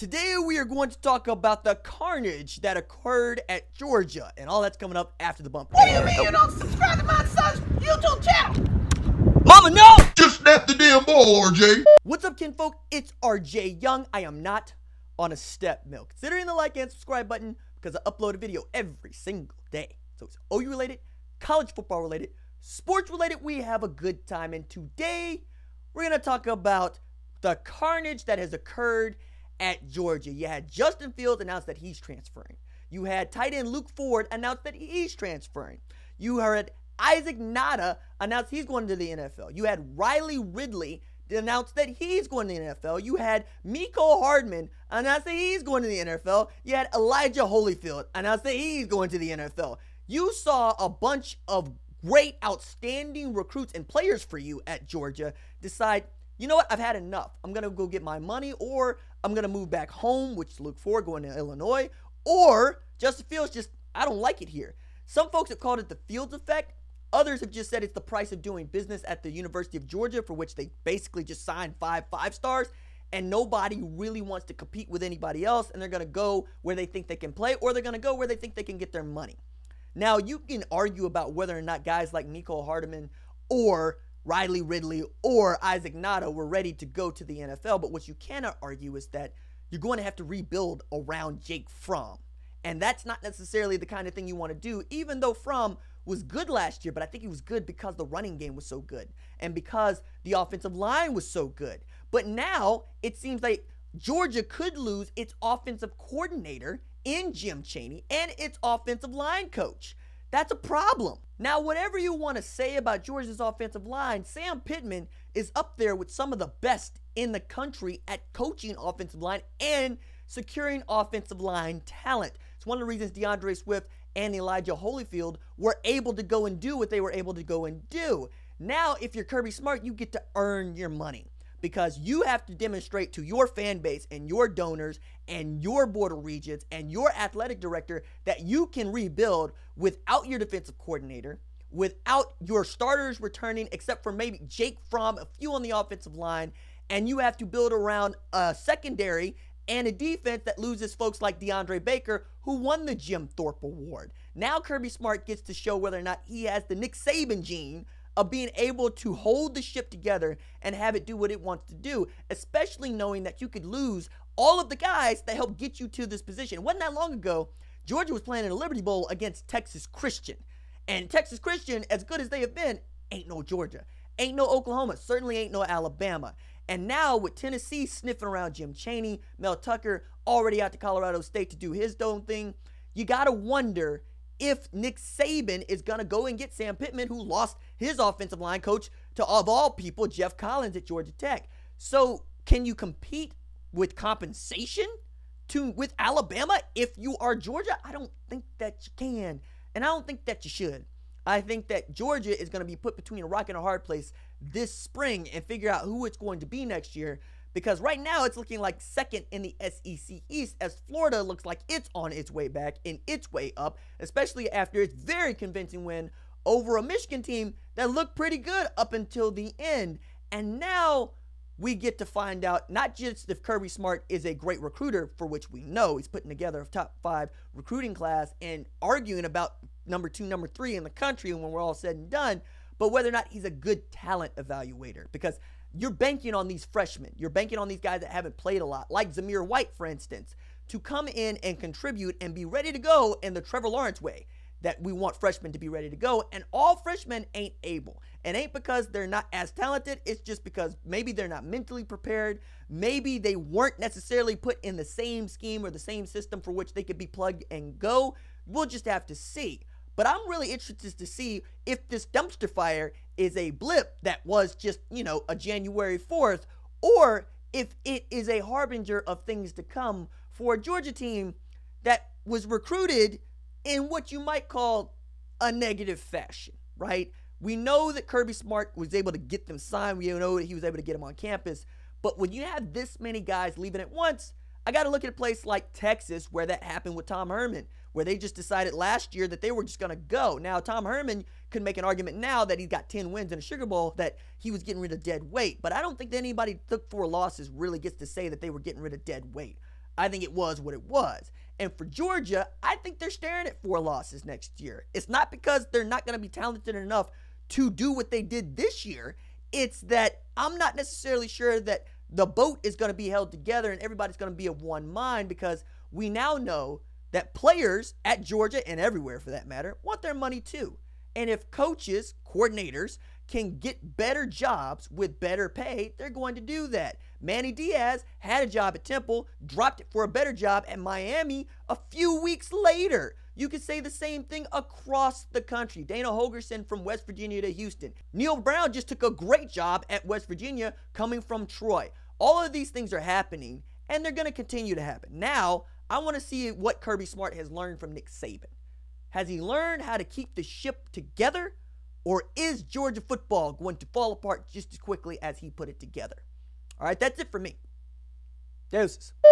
Today we are going to talk about the carnage that occurred at Georgia, and all that's coming up after the bumper. What do you mean you don't subscribe to my son's YouTube channel? Mama, no! Just snap the damn ball, RJ. What's up, kinfolk? It's RJ Young. I am not on a step mill. Considering the like and subscribe button because I upload a video every single day. So it's OU related, college football related, sports related. We have a good time, and today we're going to talk about the carnage that has occurred at Georgia. You had Justin Fields announce that he's transferring. You had tight end Luke Ford announce that he's transferring. You heard Isaac Nauta announce he's going to the NFL. You had Riley Ridley announce that he's going to the NFL. You had Mecole Hardman announce that he's going to the NFL. You had Elijah Holyfield announce that he's going to the NFL. You saw a bunch of great, outstanding recruits and players for you at Georgia decide, you know what, I've had enough. I'm going to go get my money, or I'm going to move back home, which is Luke Ford going to Illinois, or Justin Fields just, I don't like it here. Some folks have called it the Fields effect. Others have just said it's the price of doing business at the University of Georgia, for which they basically just signed five stars, and nobody really wants to compete with anybody else, and they're going to go where they think they can play, or they're going to go where they think they can get their money. Now, you can argue about whether or not guys like Mecole Hardman or Riley Ridley or Isaac Nauta were ready to go to the NFL, but what you cannot argue is that you're going to have to rebuild around Jake Fromm, and that's not necessarily the kind of thing you want to do, even though Fromm was good last year, but I think he was good because the running game was so good and because the offensive line was so good. But now it seems like Georgia could lose its offensive coordinator in Jim Chaney and its offensive line coach. That's a problem. Now, whatever you want to say about Georgia's offensive line, Sam Pittman is up there with some of the best in the country at coaching offensive line and securing offensive line talent. It's one of the reasons DeAndre Swift and Elijah Holyfield were able to go and do what they were able to go and do. Now, if you're Kirby Smart, you get to earn your money, because you have to demonstrate to your fan base and your donors and your board of regents and your athletic director that you can rebuild without your defensive coordinator, without your starters returning, except for maybe Jake Fromm, a few on the offensive line, and you have to build around a secondary and a defense that loses folks like DeAndre Baker, who won the Jim Thorpe Award. Now Kirby Smart gets to show whether or not he has the Nick Saban gene of being able to hold the ship together and have it do what it wants to do, especially knowing that you could lose all of the guys that helped get you to this position. It wasn't that long ago, Georgia was playing in a Liberty Bowl against Texas Christian. And Texas Christian, as good as they have been, ain't no Georgia, ain't no Oklahoma, certainly ain't no Alabama. And now with Tennessee sniffing around Jim Chaney, Mel Tucker already out to Colorado State to do his own thing, you got to wonder if Nick Saban is going to go and get Sam Pittman, who lost his offensive line coach to, of all people, Jeff Collins at Georgia Tech. So can you compete with compensation with Alabama if you are Georgia? I don't think that you can, and I don't think that you should. I think that Georgia is going to be put between a rock and a hard place this spring and figure out who it's going to be next year, because right now it's looking like second in the SEC East, as Florida looks like it's on its way back and its way up, especially after its very convincing win over a Michigan team that looked pretty good up until the end. And now we get to find out not just if Kirby Smart is a great recruiter, for which we know he's putting together a top 5 recruiting class and arguing about number 2, number 3 in the country when we're all said and done, but whether or not he's a good talent evaluator, because you're banking on these freshmen. You're banking on these guys that haven't played a lot, like Zamir White, for instance, to come in and contribute and be ready to go in the Trevor Lawrence way, that we want freshmen to be ready to go, and all freshmen ain't able. It ain't because they're not as talented, it's just because maybe they're not mentally prepared, maybe they weren't necessarily put in the same scheme or the same system for which they could be plugged and go. We'll just have to see. But I'm really interested to see if this dumpster fire is a blip that was just, a January 4th, or if it is a harbinger of things to come for a Georgia team that was recruited in what you might call a negative fashion, right? We know that Kirby Smart was able to get them signed. We know that he was able to get them on campus. But when you have this many guys leaving at once, I got to look at a place like Texas, where that happened with Tom Herman, where they just decided last year that they were just going to go. Now, Tom Herman could make an argument now that he's got 10 wins in a Sugar Bowl that he was getting rid of dead weight. But I don't think that anybody took 4 losses really gets to say that they were getting rid of dead weight. I think it was what it was. And for Georgia, I think they're staring at 4 losses next year. It's not because they're not going to be talented enough to do what they did this year. It's that I'm not necessarily sure that the boat is going to be held together and everybody's going to be of one mind, because we now know that players at Georgia, and everywhere for that matter, want their money too. And if coaches, coordinators, can get better jobs with better pay, they're going to do that. Manny Diaz had a job at Temple, dropped it for a better job at Miami a few weeks later. You could say the same thing across the country. Dana Holgorsen from West Virginia to Houston. Neil Brown just took a great job at West Virginia coming from Troy. All of these things are happening, and they're going to continue to happen. Now, I want to see what Kirby Smart has learned from Nick Saban. Has he learned how to keep the ship together? Or is Georgia football going to fall apart just as quickly as he put it together? All right, that's it for me. Deuces.